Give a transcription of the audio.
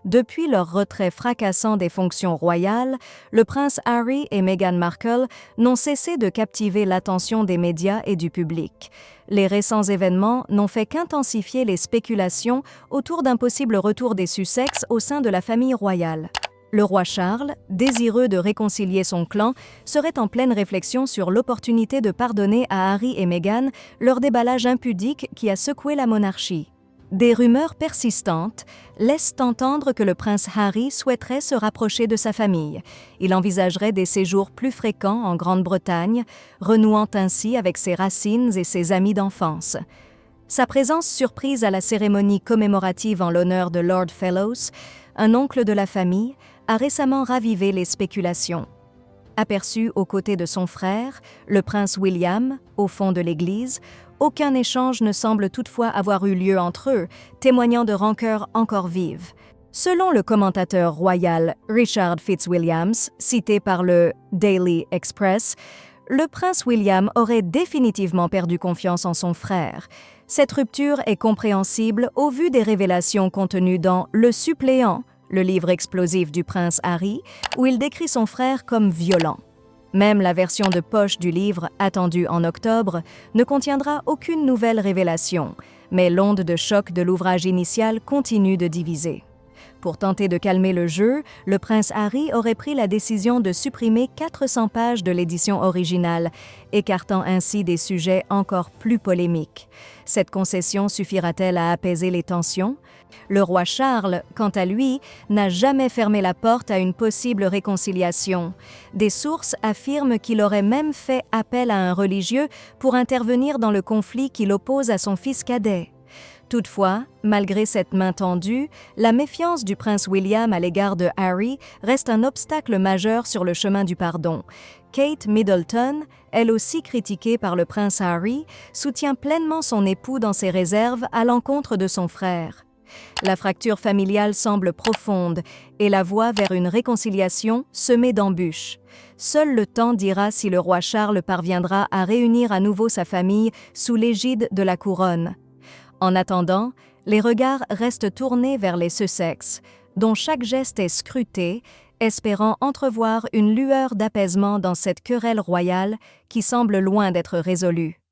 Depuis leur retrait fracassant des fonctions royales, le prince Harry et Meghan Markle n'ont cessé de captiver l'attention des médias et du public. Les récents événements n'ont fait qu'intensifier les spéculations autour d'un possible retour des Sussex au sein de la famille royale. Le roi Charles, désireux de réconcilier son clan, serait en pleine réflexion sur l'opportunité de pardonner à Harry et Meghan leur déballage impudique qui a secoué la monarchie. Des rumeurs persistantes laissent entendre que le prince Harry souhaiterait se rapprocher de sa famille. Il envisagerait des séjours plus fréquents en Grande-Bretagne, renouant ainsi avec ses racines et ses amis d'enfance. Sa présence surprise à la cérémonie commémorative en l'honneur de Lord Fellowes, un oncle de la famille, a récemment ravivé les spéculations. Aperçu aux côtés de son frère, le prince William, au fond de l'église, aucun échange ne semble toutefois avoir eu lieu entre eux, témoignant de rancœurs encore vives. Selon le commentateur royal Richard Fitzwilliams, cité par le Daily Express, le prince William aurait définitivement perdu confiance en son frère. Cette rupture est compréhensible au vu des révélations contenues dans Le Suppléant, le livre explosif du prince Harry, où il décrit son frère comme violent. Même la version de poche du livre, attendue en octobre, ne contiendra aucune nouvelle révélation, mais l'onde de choc de l'ouvrage initial continue de diviser. Pour tenter de calmer le jeu, le prince Harry aurait pris la décision de supprimer 400 pages de l'édition originale, écartant ainsi des sujets encore plus polémiques. Cette concession suffira-t-elle à apaiser les tensions? Le roi Charles, quant à lui, n'a jamais fermé la porte à une possible réconciliation. Des sources affirment qu'il aurait même fait appel à un religieux pour intervenir dans le conflit qui l'oppose à son fils cadet. Toutefois, malgré cette main tendue, la méfiance du prince William à l'égard de Harry reste un obstacle majeur sur le chemin du pardon. Kate Middleton, elle aussi critiquée par le prince Harry, soutient pleinement son époux dans ses réserves à l'encontre de son frère. La fracture familiale semble profonde et la voie vers une réconciliation semée d'embûches. Seul le temps dira si le roi Charles parviendra à réunir à nouveau sa famille sous l'égide de la couronne. En attendant, les regards restent tournés vers les Sussex, dont chaque geste est scruté, espérant entrevoir une lueur d'apaisement dans cette querelle royale qui semble loin d'être résolue.